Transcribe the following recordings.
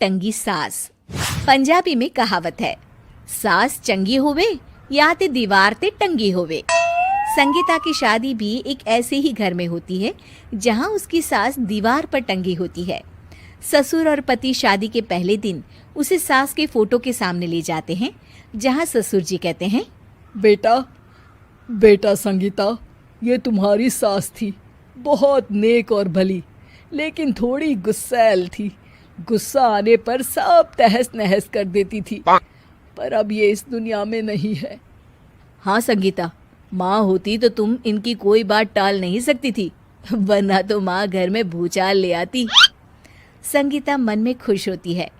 टंगी सास। पंजाबी में कहावत है, सास चंगी होवे या ते दीवार ते टंगी होवे। संगीता की शादी भी एक ऐसे ही घर में होती है जहां उसकी सास दीवार पर टंगी होती है। ससुर और पति शादी के पहले दिन उसे सास के फोटो के सामने ले जाते हैं, जहां ससुर जी कहते हैं, बेटा बेटा संगीता, ये तुम्हारी सास थी, बहुत नेक और भली, लेकिन थोड़ी गुस्सैल थी। गुस्सा आने पर सब तहस नहस कर देती थी, पर अब ये इस दुनिया में नहीं है। हाँ संगीता, माँ होती तो तुम इनकी कोई बात टाल नहीं सकती थी, वरना तो माँ घर में भूचाल ले आती। संगीता मन में खुश होती है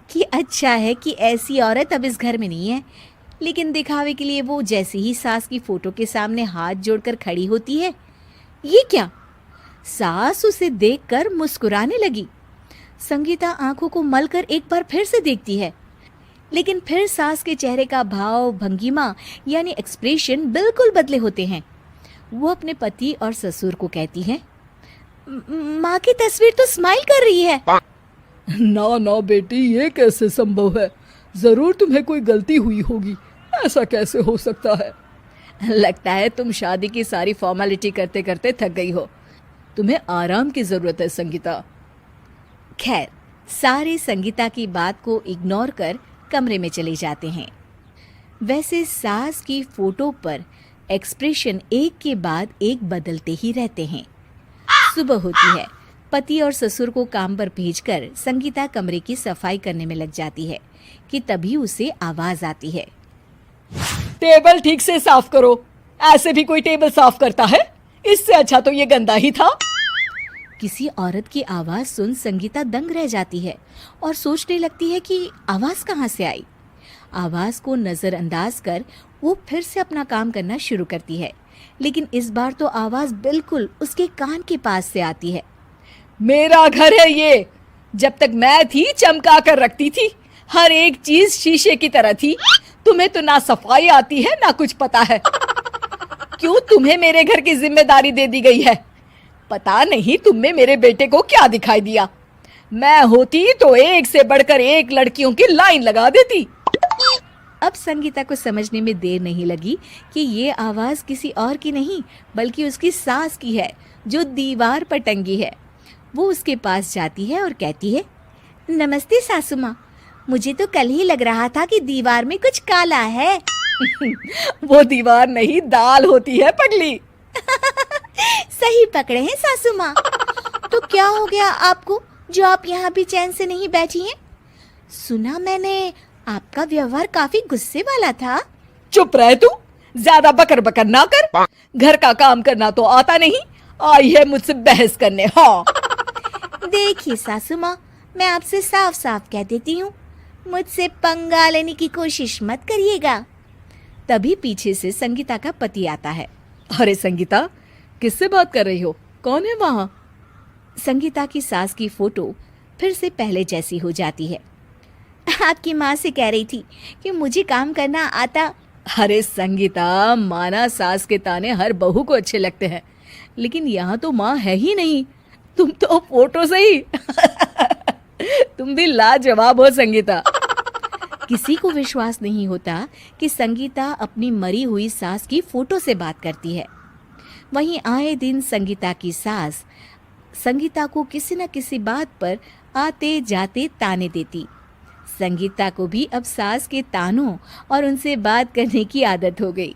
कि अच्छा है कि ऐसी औरत अब इस घर में नहीं है, लेकिन दिखावे के लिए वो जैसे ही सास की फोटो के सामने हाथ जोड़कर खड़ी होती है, ये क्या? सास उसे देखकर मुस्कुराने लगी। संगीता आंखों को मलकर एक बार फिर से देखती है, लेकिन फिर सास के चेहरे का भाव, भंगिमा यानी एक्सप्रेशन बिल्कुल बदले होते हैं। वो अपने पति और ससुर को कहती है, माँ की तस्वीर तो स्माइल कर रही है। ना ना बेटी, ये कैसे संभव है? जरूर तुम्हें कोई गलती हुई होगी, ऐसा कैसे हो सकता है? लगता है तुम शादी की सारी फॉर्मेलिटी करते करते थक गई हो, तुम्हें आराम की जरूरत है संगीता। खैर, सारे संगीता की बात को इग्नोर कर कमरे में चले जाते हैं। वैसे सास की फोटो पर एक्सप्रेशन एक के बाद एक बदलते ही रहते हैं। सुबह होती है, पति और ससुर को काम पर भेजकर संगीता कमरे की सफाई करने में लग जाती है कि तभी उसे आवाज आती है, टेबल ठीक से साफ करो। ऐसे भी कोई टेबल साफ करता है? इससे अच्छा तो ये गंदा ही था। किसी औरत की आवाज सुन संगीता दंग रह जाती है और सोचने लगती है कि आवाज कहाँ से आई। आवाज को नजरअंदाज कर वो फिर से अपना काम करना शुरू करती है, लेकिन इस बार तो आवाज बिल्कुल उसके कान के पास से आती है। मेरा घर है ये। जब तक मैं थी चमका कर रखती थी, हर एक चीज शीशे की तरह थी। तुम्हें तो ना सफाई आती है ना कुछ पता है। क्यों तुम्हें मेरे घर की जिम्मेदारी दे दी गई है? पता नहीं तुम में मेरे बेटे को क्या दिखाई दिया। मैं होती तो एक से बढ़कर एक लड़कियों की लाइन लगा देती। अब संगीता को समझने में देर नहीं लगी कि ये आवाज किसी और की नहीं बल्कि उसकी सास की है, जो दीवार पर टंगी है। वो उसके पास जाती है और कहती है, नमस्ते सासू माँ, मुझे तो कल ही लग रहा था कि दीवार में कुछ काला है। वो दीवार नहीं, दाल होती है पगली। सही पकड़े हैं सासू माँ। तो क्या हो गया आपको जो आप यहाँ भी चैन से नहीं बैठी हैं? सुना मैंने आपका व्यवहार काफी गुस्से वाला था। चुप रह तू, ज्यादा बकर बकर ना कर। घर का काम करना तो आता नहीं, आई है मुझसे बहस करने। हाँ देखिए सासू माँ, मैं आपसे साफ साफ कह देती हूँ, मुझसे पंगा लेने की कोशिश मत करिएगा। तभी पीछे से संगीता का पति आता है। अरे संगीता, किससे बात कर रही हो? कौन है वहाँ? संगीता की सास की फोटो फिर से पहले जैसी हो जाती है। आपकी माँ से कह रही थी कि मुझे काम करना आता। अरे संगीता, माना सास के ताने हर बहू को अच्छे लगते हैं, लेकिन यहाँ तो माँ है ही नहीं, तुम तो फोटो से ही। तुम भी लाजवाब हो संगीता। किसी को विश्वास नहीं होता कि संगीता अपनी मरी हुई सास की फोटो से बात करती है। वहीं आए दिन संगीता की सास संगीता को किसी न किसी बात पर आते जाते ताने देती। संगीता को भी अब सास के तानों और उनसे बात करने की आदत हो गई।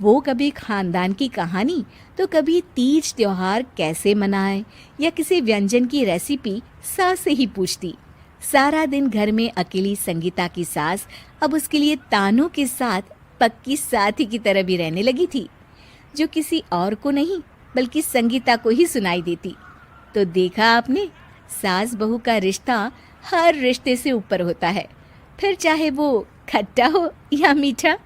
वो कभी खानदान की कहानी तो कभी तीज त्योहार कैसे मनाए या किसी व्यंजन की रेसिपी सास से ही पूछती। सारा दिन घर में अकेली संगीता की सास अब उसके लिए तानों के साथ पक्की साथी की तरह भी रहने लगी थी, जो किसी और को नहीं बल्कि संगीता को ही सुनाई देती। तो देखा आपने, सास बहू का रिश्ता हर रिश्ते से ऊपर होता है, फिर चाहे वो खट्टा हो या मीठा।